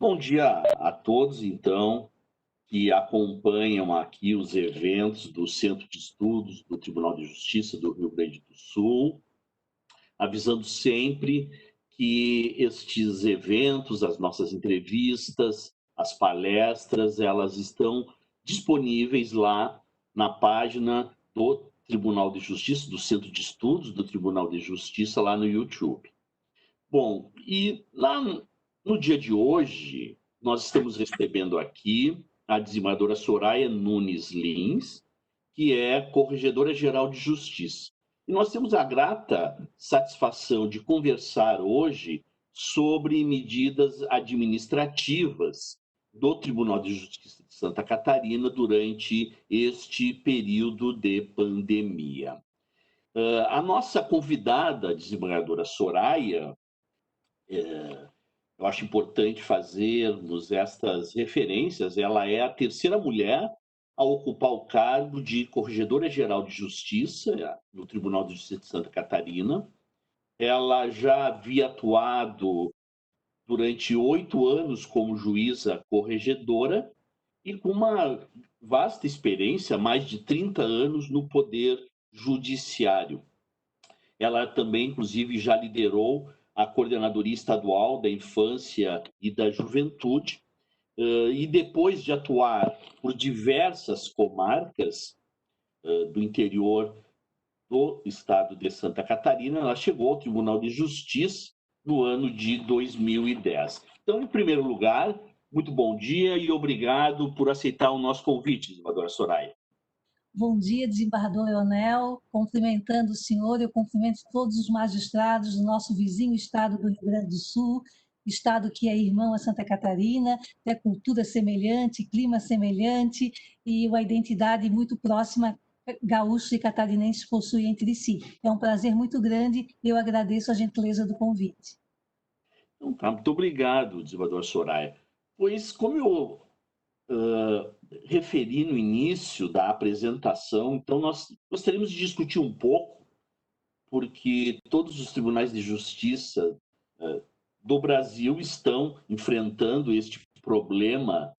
Bom dia a todos, então, que acompanham aqui os eventos do Centro de Estudos do Tribunal de Justiça do Rio Grande do Sul, avisando sempre que estes eventos, as nossas entrevistas, as palestras, elas estão disponíveis lá na página do Tribunal de Justiça, do Centro de Estudos do Tribunal de Justiça, lá no YouTube. Bom, e lá no dia de hoje, nós estamos recebendo aqui a desembargadora Soraya Nunes Lins, que é Corregedora-Geral de Justiça. E nós temos a grata satisfação de conversar hoje sobre medidas administrativas do Tribunal de Justiça de Santa Catarina durante este período de pandemia. A nossa convidada, a desembargadora Soraya, eu acho importante fazermos estas referências. Ela é a terceira mulher a ocupar o cargo de Corregedora-Geral de Justiça no Tribunal de Justiça de Santa Catarina. Ela já havia atuado durante 8 anos como juíza corregedora e com uma vasta experiência, mais de 30 anos no Poder Judiciário. Ela também, inclusive, já liderou a Coordenadoria Estadual da Infância e da Juventude, e depois de atuar por diversas comarcas do interior do estado de Santa Catarina, ela chegou ao Tribunal de Justiça no ano de 2010. Então, em primeiro lugar, muito bom dia e obrigado por aceitar o nosso convite, desembargadora Soraya. Bom dia, desembargador Leonel, cumprimentando o senhor, eu cumprimento todos os magistrados do nosso vizinho estado do Rio Grande do Sul, estado que é irmão a Santa Catarina, tem cultura semelhante, clima semelhante e uma identidade muito próxima gaúchos e catarinenses possuem entre si. É um prazer muito grande e eu agradeço a gentileza do convite. Então, tá, muito obrigado, desembargadora Soraya. Pois, como eu referi no início da apresentação, então nós gostaríamos de discutir um pouco, porque todos os tribunais de justiça do Brasil estão enfrentando este problema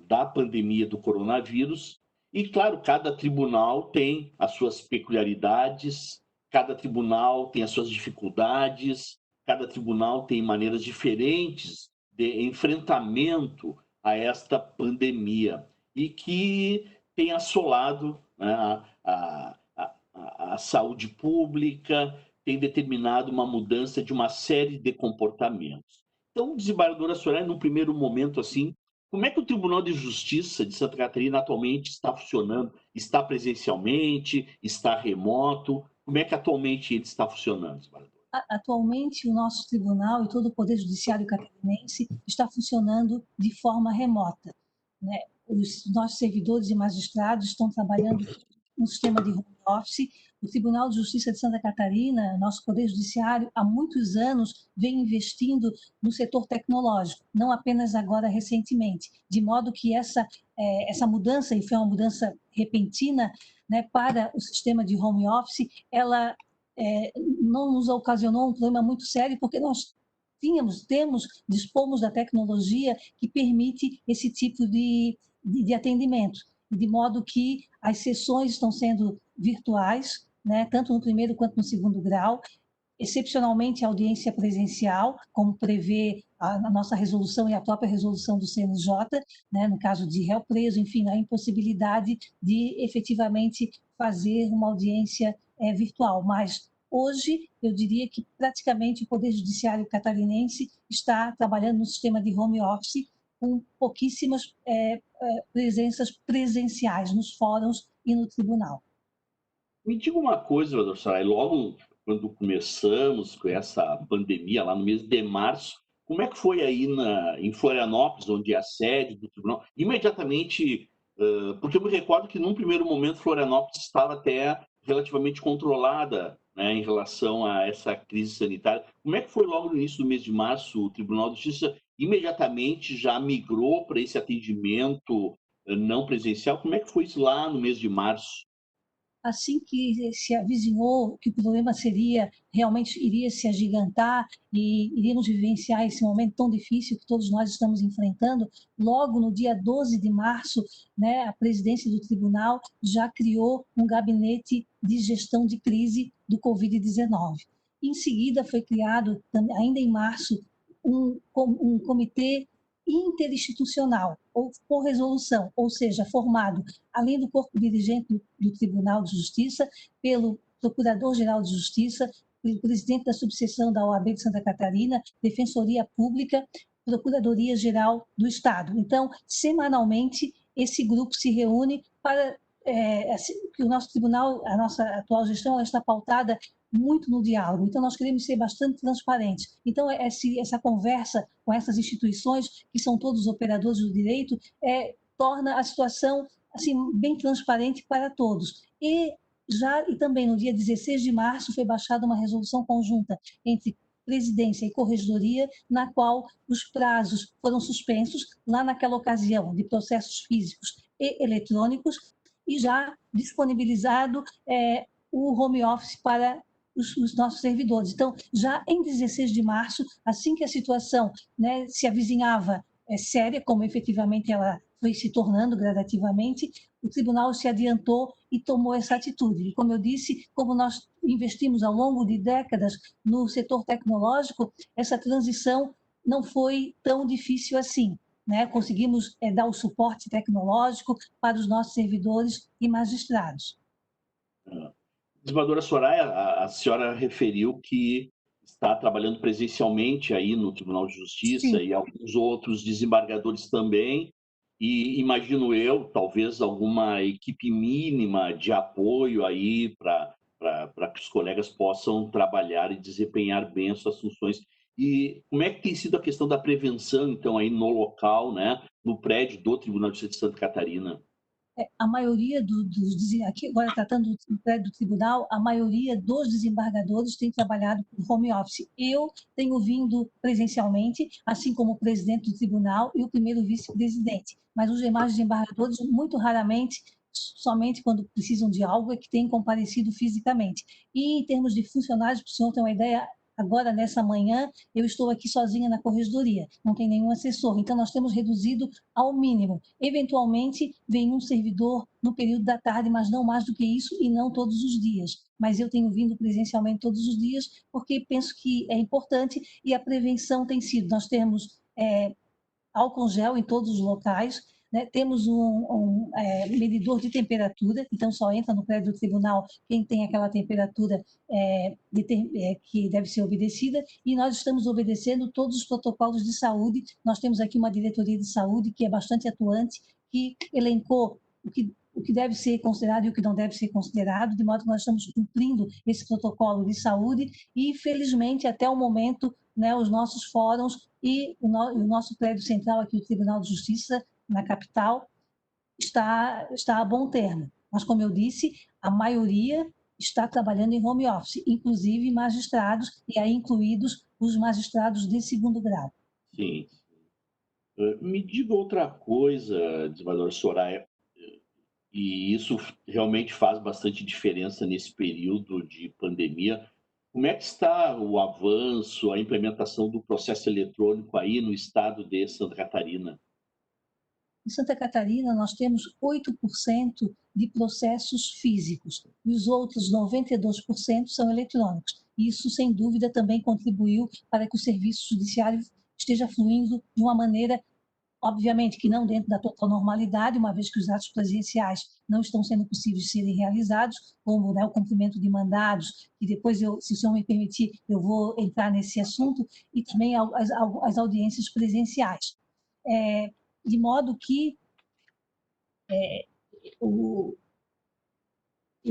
da pandemia do coronavírus, e, claro, cada tribunal tem as suas peculiaridades, cada tribunal tem as suas dificuldades, cada tribunal tem maneiras diferentes de enfrentamento a esta pandemia e que tem assolado, né, a saúde pública, tem determinado uma mudança de uma série de comportamentos. Então, desembargadora Soraya, no primeiro momento, assim, como é que o Tribunal de Justiça de Santa Catarina atualmente está funcionando? Está presencialmente? Está remoto? Como é que atualmente ele está funcionando, desembargador? Atualmente, o nosso tribunal e todo o Poder Judiciário catarinense está funcionando de forma remota, né? Os nossos servidores e magistrados estão trabalhando no sistema de home office. O Tribunal de Justiça de Santa Catarina, nosso Poder Judiciário, há muitos anos vem investindo no setor tecnológico, não apenas agora recentemente, de modo que essa mudança, e foi uma mudança repentina, né, para o sistema de home office, ela não nos ocasionou um problema muito sério, porque nós dispomos da tecnologia que permite esse tipo de atendimento, de modo que as sessões estão sendo virtuais, né, tanto no primeiro quanto no segundo grau, excepcionalmente a audiência presencial, como prevê a nossa resolução e a própria resolução do CNJ, né, no caso de réu preso, enfim, a impossibilidade de efetivamente fazer uma audiência virtual. Mas hoje, eu diria que praticamente o Poder Judiciário catarinense está trabalhando no sistema de home office com pouquíssimas presenças presenciais nos fóruns e no tribunal. Me diga uma coisa, desembargador Soraya, logo quando começamos com essa pandemia, lá no mês de março, como é que foi aí em Florianópolis, onde é a sede do tribunal? Imediatamente, porque eu me recordo que num primeiro momento Florianópolis estava até relativamente controlada, né, em relação a essa crise sanitária. Como é que foi logo no início do mês de março o Tribunal de Justiça imediatamente já migrou para esse atendimento não presencial? Como é que foi isso lá no mês de março? assim que se avizinhou que o problema seria, realmente iria se agigantar e iríamos vivenciar esse momento tão difícil que todos nós estamos enfrentando, logo no dia 12 de março, né, a presidência do tribunal já criou um gabinete de gestão de crise do Covid-19. Em seguida, foi criado, ainda em março, um comitê interinstitucional, ou por resolução, ou seja, formado, além do corpo dirigente do Tribunal de Justiça, pelo Procurador-Geral de Justiça, pelo presidente da subseção da OAB de Santa Catarina, Defensoria Pública, Procuradoria-Geral do Estado. Então, semanalmente, esse grupo se reúne para que o nosso tribunal, a nossa atual gestão, ela está pautada muito no diálogo. Então, nós queremos ser bastante transparentes. Então, essa conversa com essas instituições, que são todos operadores do direito, torna a situação assim, bem transparente para todos. E também no dia 16 de março foi baixada uma resolução conjunta entre presidência e corregedoria, na qual os prazos foram suspensos, lá naquela ocasião, de processos físicos e eletrônicos, e já disponibilizado o home office para os nossos servidores. Então, já em 16 de março, assim que a situação, né, se avizinhava séria, como efetivamente ela foi se tornando gradativamente, o tribunal se adiantou e tomou essa atitude. E, como eu disse, como nós investimos ao longo de décadas no setor tecnológico, essa transição não foi tão difícil assim. Né? Conseguimos dar o suporte tecnológico para os nossos servidores e magistrados. Desembargadora Soraya, a senhora referiu que está trabalhando presencialmente aí no Tribunal de Justiça. Sim. E alguns outros desembargadores também, e imagino eu, talvez alguma equipe mínima de apoio aí para que os colegas possam trabalhar e desempenhar bem as suas funções. E como é que tem sido a questão da prevenção, então, aí no local, né, no prédio do Tribunal de Justiça de Santa Catarina? A maioria aqui agora tratando do prédio do tribunal, a maioria dos desembargadores tem trabalhado por home office. Eu tenho vindo presencialmente, assim como o presidente do tribunal e o primeiro vice-presidente, mas os demais desembargadores, muito raramente, somente quando precisam de algo, é que têm comparecido fisicamente. E em termos de funcionários, para o senhor ter uma ideia, agora, nessa manhã, eu estou aqui sozinha na corregedoria, não tem nenhum assessor, então nós temos reduzido ao mínimo. Eventualmente, vem um servidor no período da tarde, mas não mais do que isso e não todos os dias. Mas eu tenho vindo presencialmente todos os dias, porque penso que é importante e a prevenção tem sido. Nós temos álcool gel em todos os locais, né? Temos um medidor de temperatura, então só entra no prédio do tribunal quem tem aquela temperatura que deve ser obedecida, e nós estamos obedecendo todos os protocolos de saúde. Nós temos aqui uma diretoria de saúde que é bastante atuante, que elencou o que deve ser considerado e o que não deve ser considerado, de modo que nós estamos cumprindo esse protocolo de saúde e, felizmente, até o momento, né, os nossos fóruns e o nosso prédio central aqui, o Tribunal de Justiça, na capital, está a bom termo. Mas, como eu disse, a maioria está trabalhando em home office, inclusive magistrados, e aí incluídos os magistrados de segundo grau. Sim. Me diga outra coisa, desembargadora Soraya, e isso realmente faz bastante diferença nesse período de pandemia. Como é que está o avanço, a implementação do processo eletrônico aí no estado de Santa Catarina? Em Santa Catarina, nós temos 8% de processos físicos e os outros 92% são eletrônicos. Isso, sem dúvida, também contribuiu para que o serviço judiciário esteja fluindo de uma maneira, obviamente, que não dentro da total normalidade, uma vez que os atos presenciais não estão sendo possíveis de serem realizados, como, né, o cumprimento de mandados, e depois, se o senhor me permitir, eu vou entrar nesse assunto, e também as audiências presenciais. De modo que eu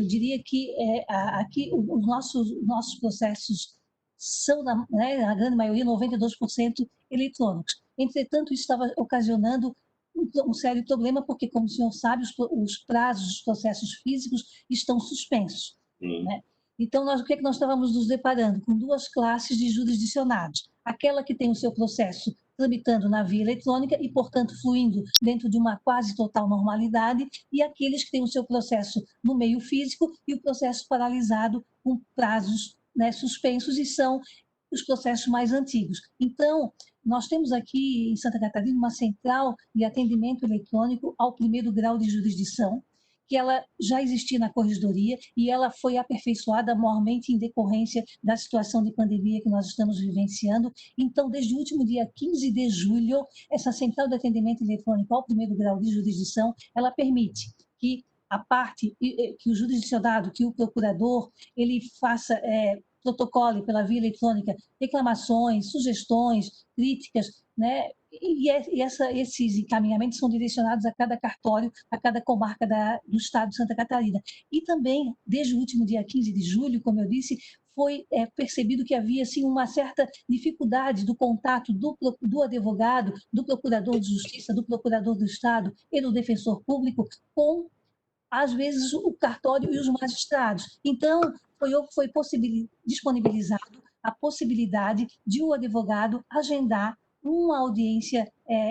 diria que aqui os nossos processos são, né, na grande maioria, 92% eletrônicos. Entretanto, isso estava ocasionando um sério problema, porque, como o senhor sabe, os prazos dos processos físicos estão suspensos. Né? Então, o que é que nós estávamos nos deparando? Com duas classes de jurisdicionados. Aquela que tem o seu processo tramitando na via eletrônica e, portanto, fluindo dentro de uma quase total normalidade, e aqueles que têm o seu processo no meio físico e o processo paralisado com prazos, né, suspensos, e são os processos mais antigos. Então, nós temos aqui em Santa Catarina uma central de atendimento eletrônico ao primeiro grau de jurisdição, que ela já existia na corregedoria e ela foi aperfeiçoada maiormente em decorrência da situação de pandemia que nós estamos vivenciando. Então, desde o último dia 15 de julho, essa central de atendimento eletrônico ao primeiro grau de jurisdição, ela permite que a parte, que o jurisdicionado, que o procurador, ele faça, protocole pela via eletrônica reclamações, sugestões, críticas, né? Esses encaminhamentos são direcionados a cada cartório, a cada comarca do estado de Santa Catarina. E também, desde o último dia 15 de julho, como eu disse, foi percebido que havia assim, uma certa dificuldade do contato do advogado, do procurador de justiça, do procurador do estado e do defensor público com, às vezes, o cartório e os magistrados. Então, foi disponibilizado a possibilidade de o advogado agendar uma audiência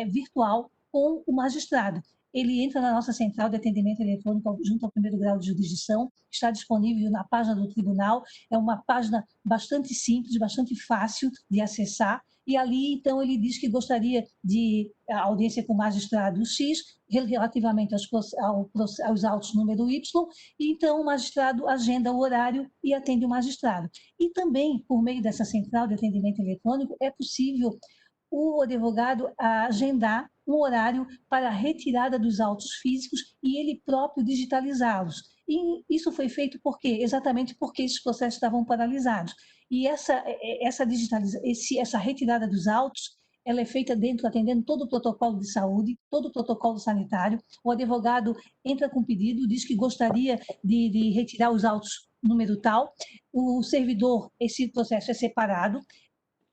virtual com o magistrado. Ele entra na nossa central de atendimento eletrônico junto ao primeiro grau de jurisdição, está disponível na página do tribunal, é uma página bastante simples, bastante fácil de acessar, e ali, então, ele diz que gostaria de audiência com o magistrado X, relativamente aos autos número Y, e então o magistrado agenda o horário e atende o magistrado. E também, por meio dessa central de atendimento eletrônico, é possível o advogado agendar um horário para a retirada dos autos físicos e ele próprio digitalizá-los. E isso foi feito por quê? Exatamente porque esses processos estavam paralisados. E essa retirada dos autos, ela é feita atendendo todo o protocolo de saúde, todo o protocolo sanitário. O advogado entra com pedido, diz que gostaria de retirar os autos número tal. O servidor, esse processo é separado,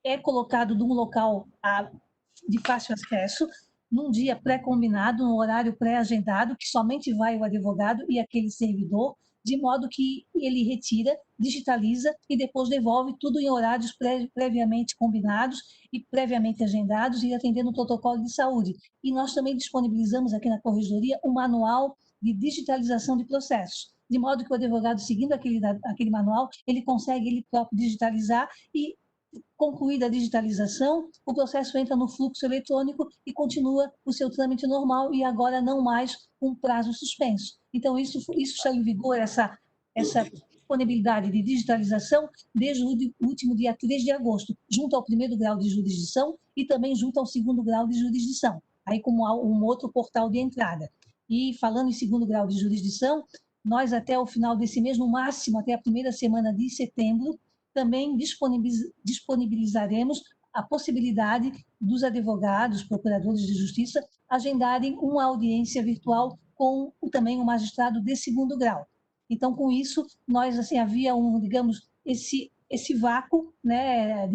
é colocado num local de fácil acesso, num dia pré-combinado, num horário pré-agendado, que somente vai o advogado e aquele servidor, de modo que ele retira, digitaliza e depois devolve tudo em horários previamente combinados e previamente agendados e atendendo o protocolo de saúde. E nós também disponibilizamos aqui na Corregedoria um manual de digitalização de processos, de modo que o advogado, seguindo aquele manual, ele consegue ele próprio digitalizar e, concluída a digitalização, o processo entra no fluxo eletrônico e continua o seu trâmite normal e agora não mais com prazo suspenso. Então, isso está em vigor, essa disponibilidade de digitalização desde o último dia 3 de agosto, junto ao primeiro grau de jurisdição e também junto ao segundo grau de jurisdição, aí como um outro portal de entrada. E falando em segundo grau de jurisdição, nós até o final desse mês, no máximo até a primeira semana de setembro, também disponibilizaremos a possibilidade dos advogados, procuradores de justiça, agendarem uma audiência virtual com também um magistrado de segundo grau. Então, com isso, nós, assim, havia digamos, esse vácuo, né,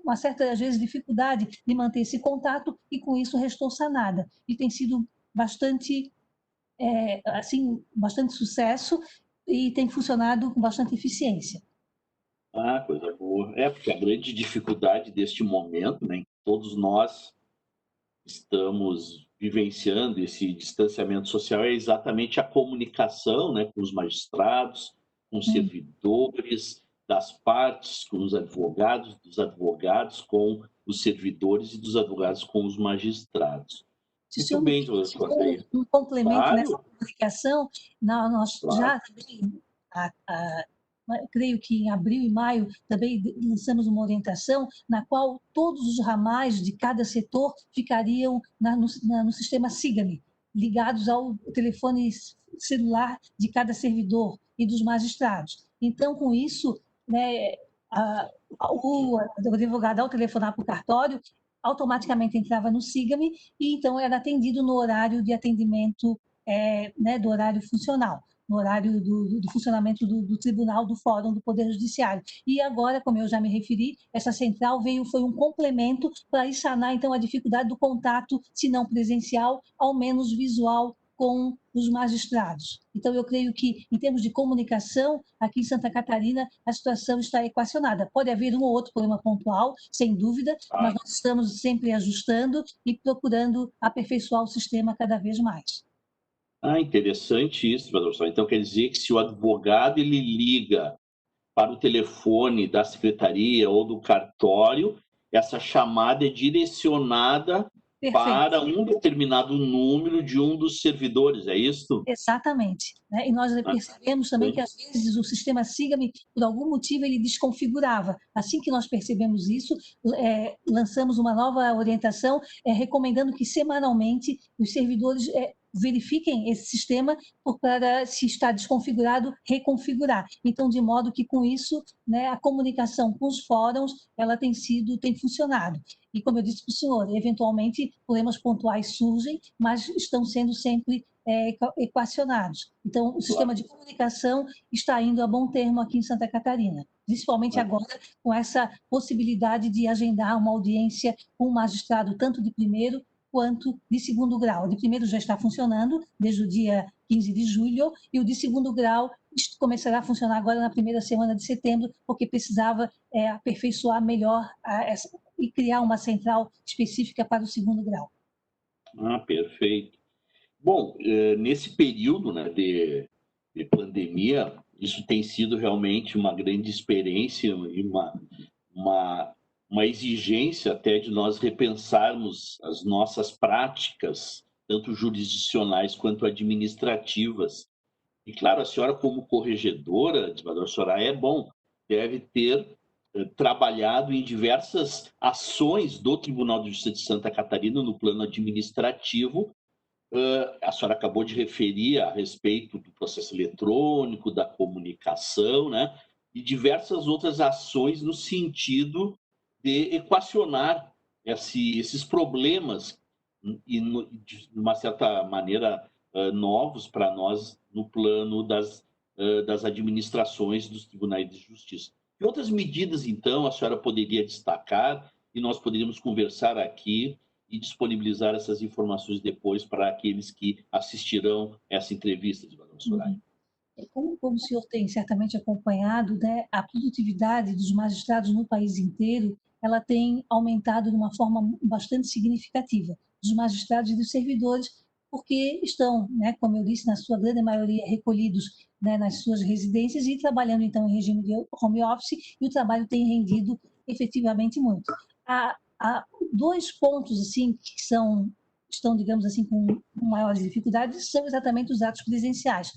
uma certa, às vezes, dificuldade de manter esse contato, e com isso restou sanada. E tem sido bastante, bastante sucesso e tem funcionado com bastante eficiência. Ah, coisa boa. Porque a grande dificuldade deste momento, né, em que todos nós estamos vivenciando esse distanciamento social, é exatamente a comunicação, né, com os magistrados, com os servidores, das partes, com os advogados, dos advogados com os servidores e dos advogados com os magistrados. Muito bem, um complemento claro. Nessa comunicação, nós claro. Já também, creio que em abril e maio, também lançamos uma orientação na qual todos os ramais de cada setor ficariam no sistema SIGAME, ligados ao telefone celular de cada servidor e dos magistrados. Então, com isso, né, o advogado, ao telefonar para o cartório, automaticamente entrava no SIGAME e então era atendido no horário de atendimento, né, do horário funcional, no horário do funcionamento do tribunal, do fórum do Poder Judiciário. E agora, como eu já me referi, essa central foi um complemento para sanar, então, a dificuldade do contato, se não presencial, ao menos visual, com os magistrados. Então, eu creio que, em termos de comunicação, aqui em Santa Catarina, a situação está equacionada. Pode haver um ou outro problema pontual, sem dúvida, mas nós estamos sempre ajustando e procurando aperfeiçoar o sistema cada vez mais. Interessante isso, professor. Então, quer dizer que se o advogado ele liga para o telefone da secretaria ou do cartório, essa chamada é direcionada para um determinado número de um dos servidores, é isso? Exatamente. Né? E nós percebemos também que, às vezes, o sistema Siga-me, por algum motivo, ele desconfigurava. Assim que nós percebemos isso, lançamos uma nova orientação, recomendando que, semanalmente, os servidores verifiquem esse sistema para, se está desconfigurado, reconfigurar. Então, de modo que, com isso, né, a comunicação com os fóruns ela tem funcionado. E, como eu disse para o senhor, eventualmente, problemas pontuais surgem, mas estão sendo sempre equacionados. Então, o sistema de comunicação está indo a bom termo aqui em Santa Catarina, principalmente agora com essa possibilidade de agendar uma audiência com um magistrado, tanto de primeiro quanto de segundo grau. O de primeiro já está funcionando desde o dia 15 de julho e o de segundo grau começará a funcionar agora na primeira semana de setembro, porque precisava aperfeiçoar melhor e criar uma central específica para o segundo grau. Perfeito. Bom, nesse período, né, de pandemia, isso tem sido realmente uma grande experiência e uma exigência até de nós repensarmos as nossas práticas, tanto jurisdicionais quanto administrativas. E, claro, a senhora, como corregedora, desembargadora Soraya, deve ter trabalhado em diversas ações do Tribunal de Justiça de Santa Catarina no plano administrativo. A senhora acabou de referir a respeito do processo eletrônico, da comunicação, né? E diversas outras ações no sentido de equacionar esses problemas e, de uma certa maneira, novos para nós no plano das administrações dos tribunais de justiça. Que outras medidas, então, a senhora poderia destacar e nós poderíamos conversar aqui e disponibilizar essas informações depois para aqueles que assistirão essa entrevista, desembargadora Soraya? Como o senhor tem certamente acompanhado, né, a produtividade dos magistrados no país inteiro, ela tem aumentado de uma forma bastante significativa, dos magistrados e dos servidores, porque estão, né, como eu disse, na sua grande maioria recolhidos, né, nas suas residências e trabalhando então em regime de home office, e o trabalho tem rendido efetivamente muito. Há dois pontos assim que estão, digamos assim, com maiores dificuldades, são exatamente os atos presenciais,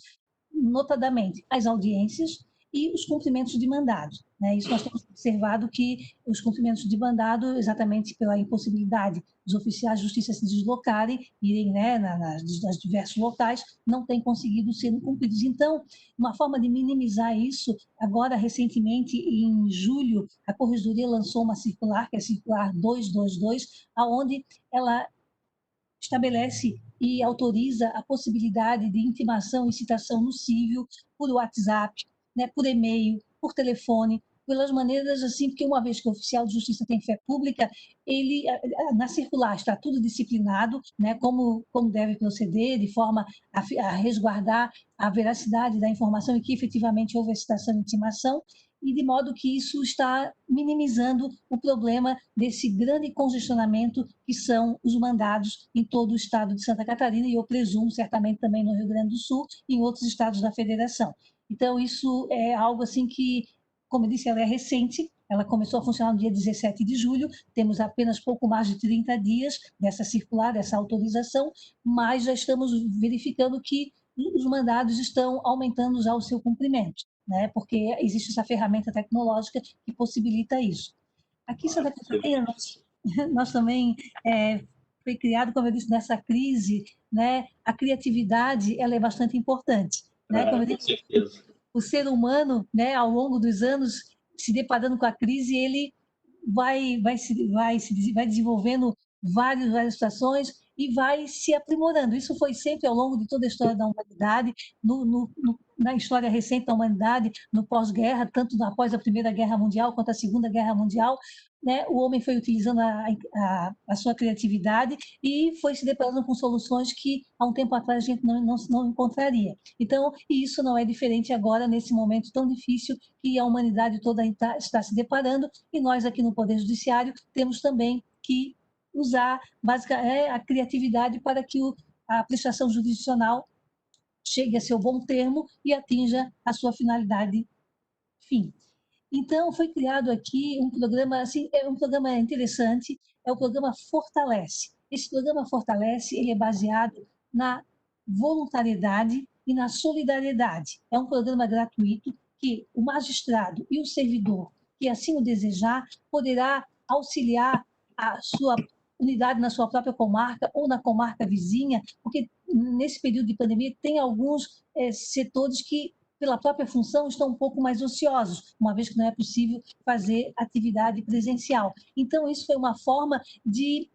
notadamente as audiências e os cumprimentos de mandado. Né? Isso nós temos observado que os cumprimentos de mandado, exatamente pela impossibilidade dos oficiais de justiça se deslocarem, irem, né, nas diversos locais, não têm conseguido ser cumpridos. Então, uma forma de minimizar isso, agora recentemente, em julho, a Corregedoria lançou uma circular, que é a circular 222, aonde ela estabelece e autoriza a possibilidade de intimação e citação no cível por WhatsApp, né, por e-mail, por telefone, pelas maneiras assim, porque uma vez que o oficial de justiça tem fé pública, ele, na circular está tudo disciplinado, né, como deve proceder, de forma a resguardar a veracidade da informação e que efetivamente houve a citação e intimação, e de modo que isso está minimizando o problema desse grande congestionamento que são os mandados em todo o estado de Santa Catarina e eu presumo certamente também no Rio Grande do Sul e em outros estados da federação. Então isso é algo assim que, como eu disse, ela é recente, ela começou a funcionar no dia 17 de julho, temos apenas pouco mais de 30 dias dessa circular, dessa autorização, mas já estamos verificando que os mandados estão aumentando já o seu cumprimento, né? Porque existe essa ferramenta tecnológica que possibilita isso. Aqui em Santa Catarina, nós também foi criado, como eu disse, nessa crise, né? A criatividade ela é bastante importante, né? Como eu disse, com certeza. O ser humano, né? Ao longo dos anos, se deparando com a crise, ele vai desenvolvendo várias situações e vai se aprimorando. Isso foi sempre ao longo de toda a história da humanidade, na história recente da humanidade, no pós-guerra, tanto após a Primeira Guerra Mundial quanto a Segunda Guerra Mundial, né, o homem foi utilizando a sua criatividade e foi se deparando com soluções que há um tempo atrás a gente não encontraria. Então, e isso não é diferente agora, nesse momento tão difícil que a humanidade toda está se deparando, e nós aqui no Poder Judiciário temos também que usar a criatividade para que a prestação jurisdicional chegue a seu bom termo e atinja a sua finalidade fim. Então, foi criado aqui um programa, assim, é um programa interessante, é o programa Fortalece. Esse programa Fortalece, ele é baseado na voluntariedade e na solidariedade. É um programa gratuito que o magistrado e o servidor que assim o desejar poderá auxiliar a sua unidade na sua própria comarca ou na comarca vizinha, porque nesse período de pandemia tem alguns setores que pela própria função, estão um pouco mais ociosos, uma vez que não é possível fazer atividade presencial. Então, isso foi uma forma de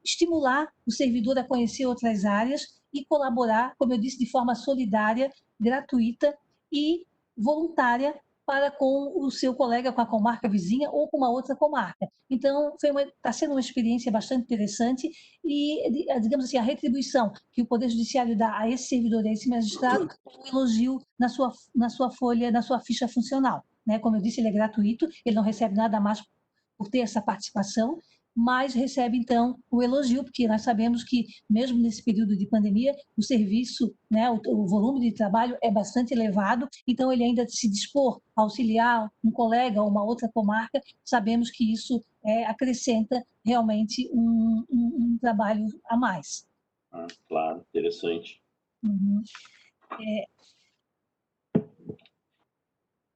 estimular o servidor a conhecer outras áreas e colaborar, como eu disse, de forma solidária, gratuita e voluntária para com o seu colega, com a comarca vizinha ou com uma outra comarca. Então, está sendo uma experiência bastante interessante e, digamos assim, a retribuição que o Poder Judiciário dá a esse servidor, a esse magistrado, é um elogio na sua folha, na sua ficha funcional. Né? Como eu disse, ele é gratuito, ele não recebe nada mais por ter essa participação, mas recebe, então, o elogio, porque nós sabemos que, mesmo nesse período de pandemia, o serviço, né, o volume de trabalho é bastante elevado, então ele ainda se dispor a auxiliar um colega ou uma outra comarca, sabemos que isso acrescenta realmente um trabalho a mais. Claro, interessante. Uhum.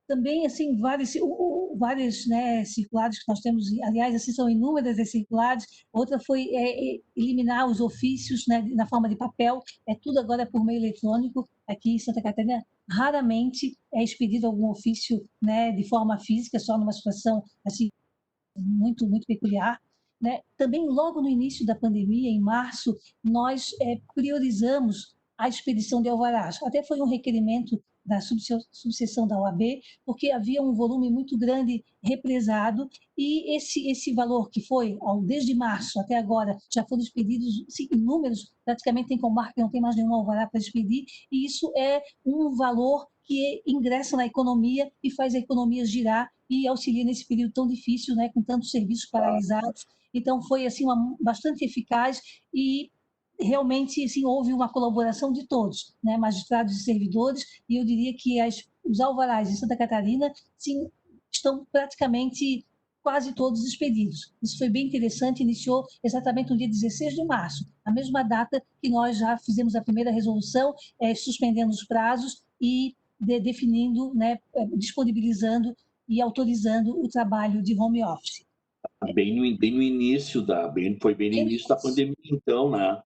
Também, assim, várias né, circulares que nós temos, aliás, assim, são inúmeras as circulares. Outra foi eliminar os ofícios, né, na forma de papel, tudo agora por meio eletrônico. Aqui em Santa Catarina, raramente é expedido algum ofício, né, de forma física, só numa situação assim, muito, muito peculiar. Né? Também, logo no início da pandemia, em março, nós priorizamos a expedição de alvarás. Até foi um requerimento da subseção da OAB, porque havia um volume muito grande represado e esse valor que foi, desde março até agora, já foram expedidos inúmeros, praticamente tem comarca que não tem mais nenhum alvará para expedir, e isso é um valor que ingressa na economia e faz a economia girar e auxilia nesse período tão difícil, né, com tantos serviços paralisados. Então, foi assim, bastante eficaz e realmente assim, houve uma colaboração de todos, né, magistrados e servidores, e eu diria que os alvarás em Santa Catarina sim, estão praticamente quase todos expedidos. Isso foi bem interessante, iniciou exatamente no dia 16 de março, a mesma data que nós já fizemos a primeira resolução, suspendendo os prazos e definindo, né, disponibilizando e autorizando o trabalho de home office. Bem no início foi bem no início da pandemia, então, né?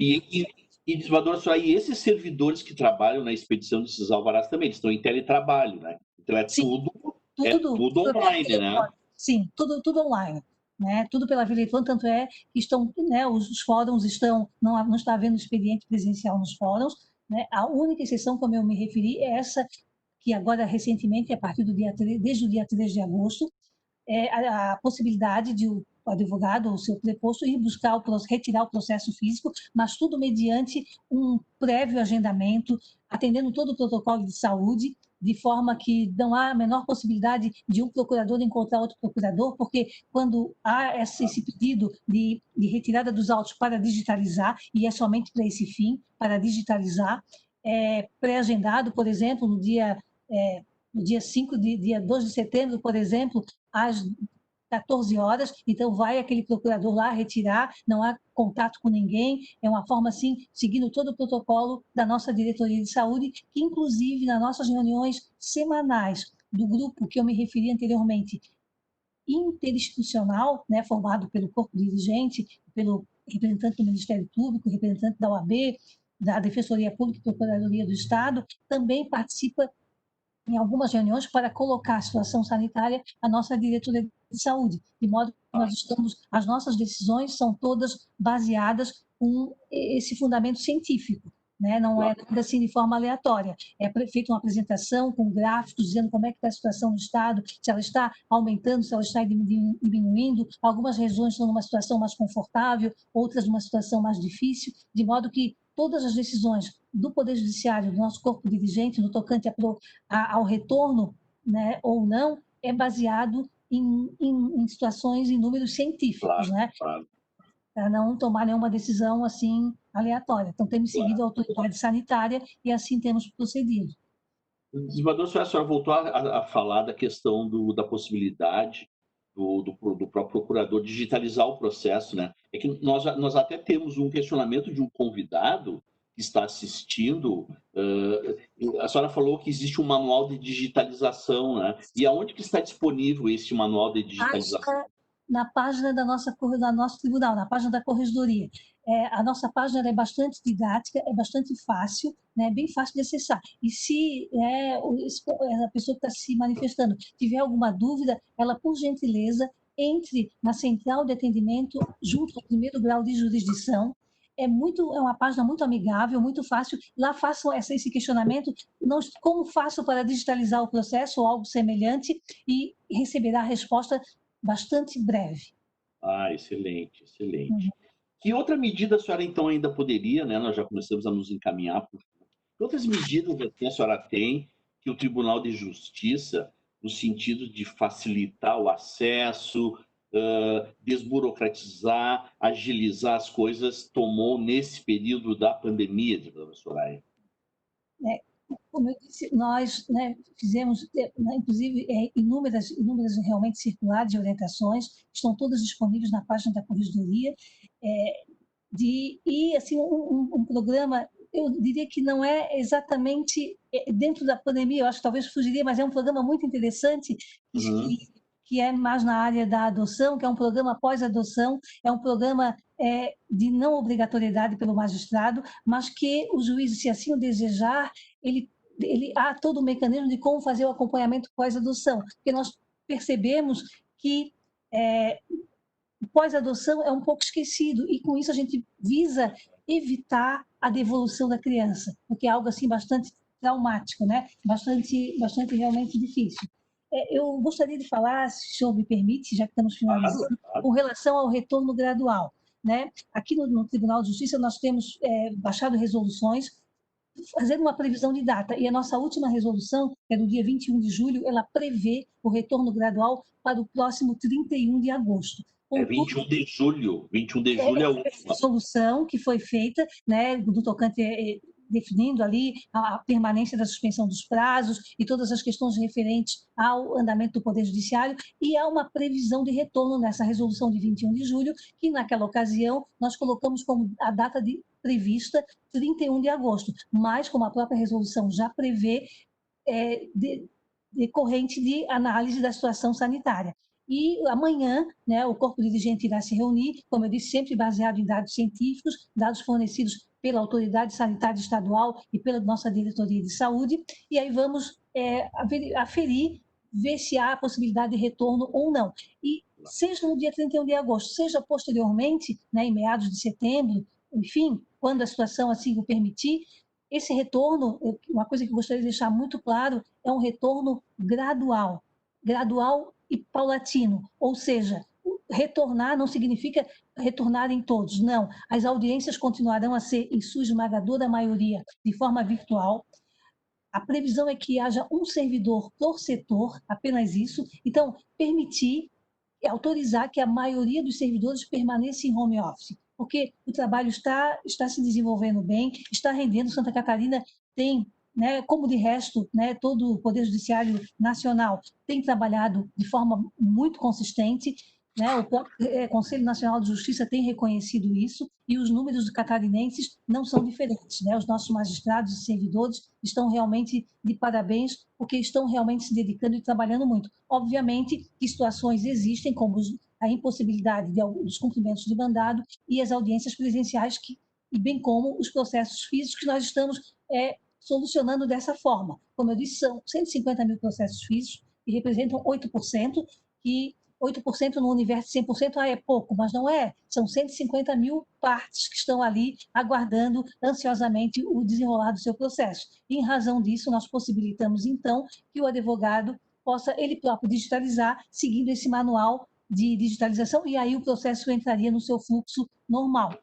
E desembargador, só aí esses servidores que trabalham na expedição desses alvarás também, eles estão em teletrabalho, né? Então tudo online, né? Sim, tudo online. Né? Tudo pela via eletrônica, tanto é que estão, né, os fóruns não está havendo expediente presencial nos fóruns, né? A única exceção, como eu me referi, é essa que agora recentemente, a partir desde o dia 3 de agosto, a possibilidade de o advogado ou seu preposto ir buscar retirar o processo físico, mas tudo mediante um prévio agendamento, atendendo todo o protocolo de saúde, de forma que não há a menor possibilidade de um procurador encontrar outro procurador, porque quando há esse pedido de retirada dos autos para digitalizar, e é somente para esse fim, para digitalizar, pré-agendado, por exemplo, no dia 2 de setembro, por exemplo, às 14 horas, então vai aquele procurador lá retirar, não há contato com ninguém, é uma forma assim, seguindo todo o protocolo da nossa diretoria de saúde, que inclusive nas nossas reuniões semanais do grupo que eu me referi anteriormente, interinstitucional, né, formado pelo corpo dirigente, pelo representante do Ministério Público, representante da OAB, da Defensoria Pública e Procuradoria do Estado, também participa em algumas reuniões para colocar a situação sanitária à nossa diretoria de saúde, de modo que as nossas decisões são todas baseadas com esse fundamento científico, né? Não é Claro. nada assim de forma aleatória. É feita uma apresentação com gráficos dizendo como é que está a situação no estado, se ela está aumentando, se ela está diminuindo. Algumas regiões estão numa situação mais confortável, outras numa situação mais difícil, de modo que todas as decisões do Poder Judiciário, do nosso corpo dirigente, no tocante ao retorno, né, ou não, é baseado em situações, em números científicos, Claro, né? claro, Para não tomar nenhuma decisão assim aleatória. Então, temos seguido claro. a autoridade sanitária e assim temos procedido. Desembargador, a senhora voltou a falar da questão da possibilidade do próprio procurador digitalizar o processo, né? É que nós até temos um questionamento de um convidado que está assistindo. A senhora falou que existe um manual de digitalização, né? E aonde que está disponível esse manual de digitalização? Está na página da nosso tribunal, na página da corregedoria. A nossa página é bastante didática, é bastante fácil, né, bem fácil de acessar. E se a pessoa que está se manifestando tiver alguma dúvida, ela, por gentileza, entre na central de atendimento junto ao primeiro grau de jurisdição. É uma página muito amigável, muito fácil. Lá façam esse questionamento, não, como faço para digitalizar o processo ou algo semelhante, e receberá a resposta bastante breve. Ah, excelente, Uhum. excelente. Que outra medida a senhora então ainda poderia, né? Nós já começamos a nos encaminhar por que outras medidas assim, a senhora tem que o Tribunal de Justiça, no sentido de facilitar o acesso, desburocratizar, agilizar as coisas, tomou nesse período da pandemia, doutora Soraya? É, como eu disse, nós, né, fizemos, né, inclusive, inúmeras realmente circulares de orientações, estão todas disponíveis na página da Corregedoria, é, e assim, um programa, eu diria que não é exatamente dentro da pandemia, eu acho que talvez fugiria, mas é um programa muito interessante, Uhum. que é mais na área da adoção, que é um programa pós-adoção, é um programa de não obrigatoriedade pelo magistrado, mas que o juiz, se assim o desejar, há todo o mecanismo de como fazer o acompanhamento pós-adoção, porque nós percebemos que pós-adoção é um pouco esquecido, e com isso a gente visa evitar a devolução da criança, porque é algo assim bastante traumático, né? Bastante realmente difícil. Eu gostaria de falar, se o senhor me permite, já que estamos Claro, finalizando, claro. com relação ao retorno gradual, né? Aqui no Tribunal de Justiça nós temos baixado resoluções fazendo uma previsão de data, e a nossa última resolução, que é do dia 21 de julho, ela prevê o retorno gradual para o próximo 31 de agosto. É Contudo, 21 de julho. 21 de julho é a a última. solução que foi feita, né, do tocante definindo ali a permanência da suspensão dos prazos e todas as questões referentes ao andamento do Poder Judiciário, e há uma previsão de retorno nessa resolução de 21 de julho, que naquela ocasião nós colocamos como a data prevista 31 de agosto, mas como a própria resolução já prevê, decorrente de análise da situação sanitária. E amanhã, né, o corpo dirigente irá se reunir, como eu disse, sempre baseado em dados científicos, dados fornecidos pela Autoridade Sanitária Estadual e pela nossa Diretoria de Saúde, e aí vamos aferir, ver se há possibilidade de retorno ou não. E seja no dia 31 de agosto, seja posteriormente, né, em meados de setembro, enfim, quando a situação assim o permitir, esse retorno, uma coisa que eu gostaria de deixar muito claro, é um retorno gradual e paulatino, ou seja, retornar não significa retornar em todos, não. As audiências continuarão a ser, em sua esmagadora maioria, de forma virtual. A previsão é que haja um servidor por setor, apenas isso. Então, permitir, autorizar que a maioria dos servidores permaneça em home office, porque o trabalho está se desenvolvendo bem, está rendendo. Santa Catarina tem, né, como de resto, né, todo o Poder Judiciário Nacional tem trabalhado de forma muito consistente, né, o próprio Conselho Nacional de Justiça tem reconhecido isso, e os números dos catarinenses não são diferentes, né? Os nossos magistrados e servidores estão realmente de parabéns, porque estão realmente se dedicando e trabalhando muito. Obviamente que situações existem, como a impossibilidade dos cumprimentos de mandado e as audiências presenciais, e bem como os processos físicos, que nós estamos solucionando dessa forma. Como eu disse, são 150 mil processos físicos, que representam 8%, que 8% no universo de 100%, é pouco, mas não é. São 150 mil partes que estão ali aguardando ansiosamente o desenrolar do seu processo. E, em razão disso, nós possibilitamos, então, que o advogado possa ele próprio digitalizar, seguindo esse manual de digitalização, e aí o processo entraria no seu fluxo normal.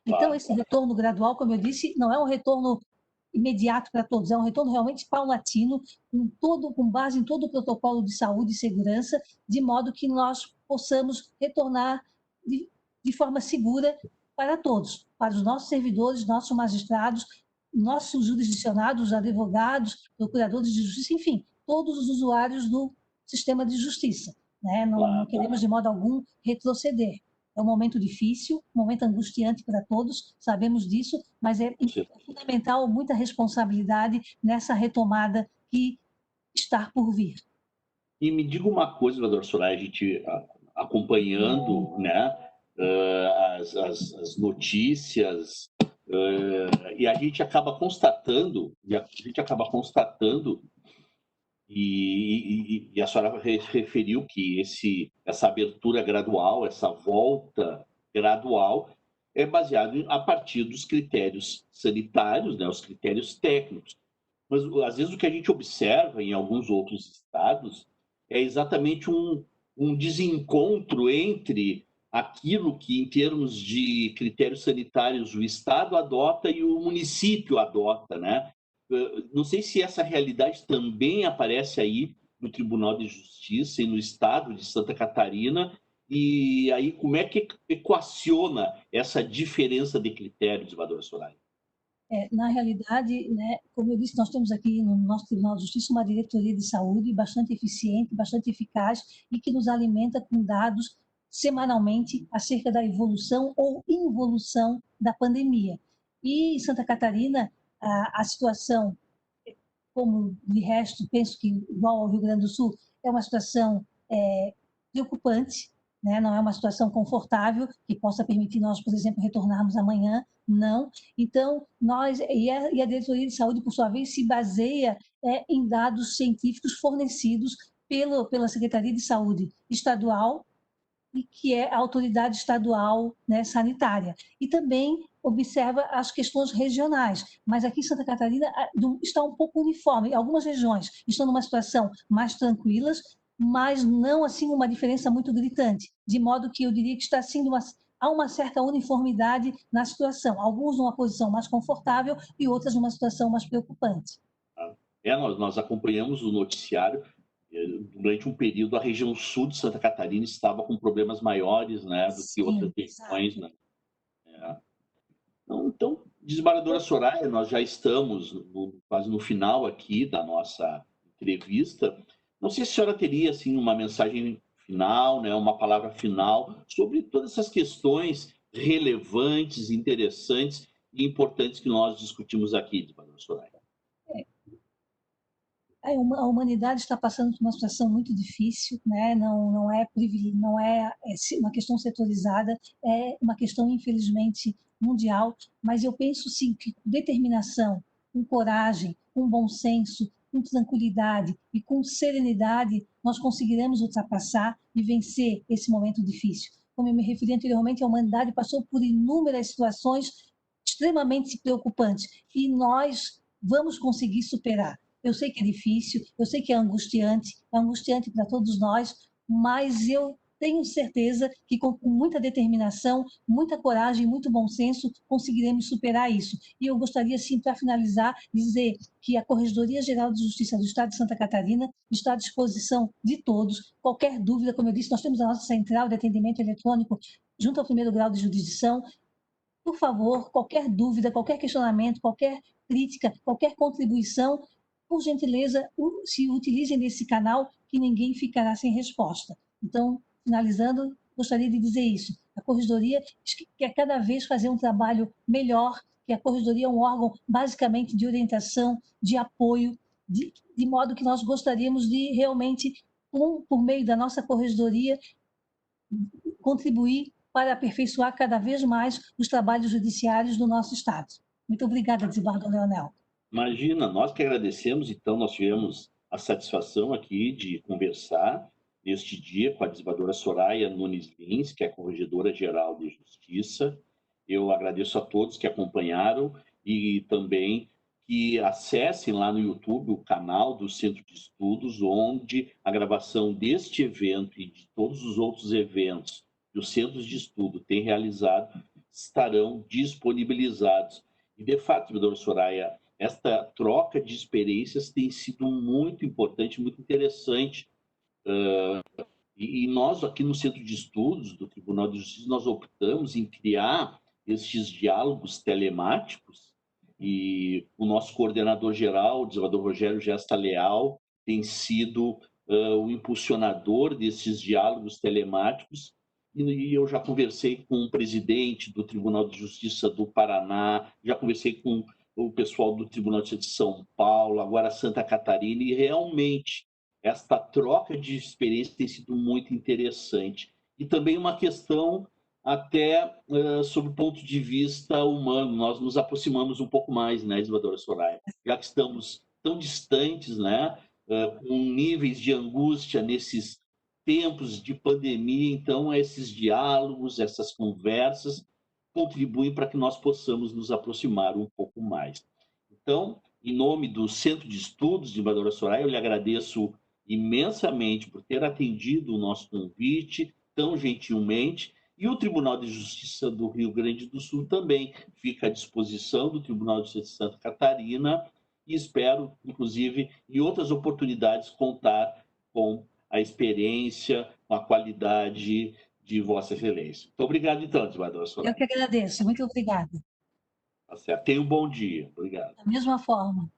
Então, esse retorno gradual, como eu disse, não é um retorno imediato para todos, é um retorno realmente paulatino, com base em todo o protocolo de saúde e segurança, de modo que nós possamos retornar de forma segura para todos, para os nossos servidores, nossos magistrados, nossos jurisdicionados, advogados, procuradores de justiça, enfim, todos os usuários do sistema de justiça. Né? Não queremos, de modo algum, retroceder. É um momento difícil, um momento angustiante para todos, sabemos disso, mas é fundamental muita responsabilidade nessa retomada que está por vir. E me diga uma coisa, vereador Soraya, a gente acompanhando, né, as notícias, e a gente acaba constatando, e a senhora referiu que essa abertura gradual, essa volta gradual, é baseado a partir dos critérios sanitários, né, os critérios técnicos. Mas, às vezes, o que a gente observa em alguns outros estados é exatamente um desencontro entre aquilo que, em termos de critérios sanitários, o Estado adota e o município adota, né? Não sei se essa realidade também aparece aí no Tribunal de Justiça e no Estado de Santa Catarina, e aí como é que equaciona essa diferença de critérios, vereadora Soraya? Na realidade, né, como eu disse, nós temos aqui no nosso Tribunal de Justiça uma diretoria de saúde bastante eficiente, bastante eficaz e que nos alimenta com dados semanalmente acerca da evolução ou involução da pandemia. E em Santa Catarina, a situação, como de resto, penso que igual ao Rio Grande do Sul, é uma situação preocupante, né? Não é uma situação confortável que possa permitir nós, por exemplo, retornarmos amanhã, não. Então, a diretoria de saúde, por sua vez, se baseia em dados científicos fornecidos pela Secretaria de Saúde Estadual, e que é a autoridade estadual, né, sanitária. E também observa as questões regionais, mas aqui em Santa Catarina está um pouco uniforme. Algumas regiões estão numa situação mais tranquilas, mas não assim uma diferença muito gritante, de modo que eu diria que está assim há uma certa uniformidade na situação, alguns numa posição mais confortável e outras numa situação mais preocupante. Nós acompanhamos o noticiário. Durante um período, a região sul de Santa Catarina estava com problemas maiores, né, do que outras regiões. Né? Então, desembargadora Soraya, nós já estamos quase no final aqui da nossa entrevista. Não sei se a senhora teria assim, uma mensagem final, né, uma palavra final sobre todas essas questões relevantes, interessantes e importantes que nós discutimos aqui, desembargadora Soraya. A humanidade está passando por uma situação muito difícil, né? Não é uma questão setorizada, é uma questão, infelizmente, mundial, mas eu penso, sim, que com determinação, com coragem, com bom senso, com tranquilidade e com serenidade, nós conseguiremos ultrapassar e vencer esse momento difícil. Como eu me referi anteriormente, a humanidade passou por inúmeras situações extremamente preocupantes e nós vamos conseguir superar. Eu sei que é difícil, eu sei que é angustiante para todos nós, mas eu tenho certeza que com muita determinação, muita coragem, muito bom senso, conseguiremos superar isso. E eu gostaria, sim, para finalizar, dizer que a Corregedoria Geral de Justiça do Estado de Santa Catarina está à disposição de todos. Qualquer dúvida, como eu disse, nós temos a nossa central de atendimento eletrônico junto ao primeiro grau de jurisdição. Por favor, qualquer dúvida, qualquer questionamento, qualquer crítica, qualquer contribuição, por gentileza, se utilizem desse canal, que ninguém ficará sem resposta. Então, finalizando, gostaria de dizer isso. A Corregedoria quer cada vez fazer um trabalho melhor, que a Corregedoria é um órgão basicamente de orientação, de apoio, de modo que nós gostaríamos de realmente, por meio da nossa Corregedoria, contribuir para aperfeiçoar cada vez mais os trabalhos judiciários do nosso Estado. Muito obrigada, desembargador Leonel. Imagina, nós que agradecemos, então nós tivemos a satisfação aqui de conversar neste dia com a desembargadora Soraya Nunes Lins, que é a Corregedora-Geral de Justiça. Eu agradeço a todos que acompanharam e também que acessem lá no YouTube o canal do Centro de Estudos, onde a gravação deste evento e de todos os outros eventos que os centros de estudo têm realizado estarão disponibilizados. E, de fato, doutora Soraya, esta troca de experiências tem sido muito importante, muito interessante. E nós, aqui no Centro de Estudos do Tribunal de Justiça, nós optamos em criar estes diálogos telemáticos e o nosso coordenador geral, o desembargador Rogério Gesta Leal, tem sido o impulsionador desses diálogos telemáticos e eu já conversei com o presidente do Tribunal de Justiça do Paraná, já conversei com o pessoal do Tribunal de Justiça de São Paulo, agora Santa Catarina, e realmente esta troca de experiência tem sido muito interessante. E também uma questão até sob o ponto de vista humano, nós nos aproximamos um pouco mais, né, desembargadora Soraya? Já que estamos tão distantes, né, com níveis de angústia nesses tempos de pandemia, então esses diálogos, essas conversas contribuem para que nós possamos nos aproximar um pouco mais. Então, em nome do Centro de Estudos de Desembargadora Soraya, eu lhe agradeço imensamente por ter atendido o nosso convite tão gentilmente, e o Tribunal de Justiça do Rio Grande do Sul também fica à disposição do Tribunal de Justiça de Santa Catarina e espero, inclusive, em outras oportunidades, contar com a experiência, com a qualidade de Vossa Excelência. Muito obrigado, então, desembargadora Eu Soraya. que agradeço. Muito obrigada. Tá certo. Tenha um bom dia. Obrigado. Da mesma forma.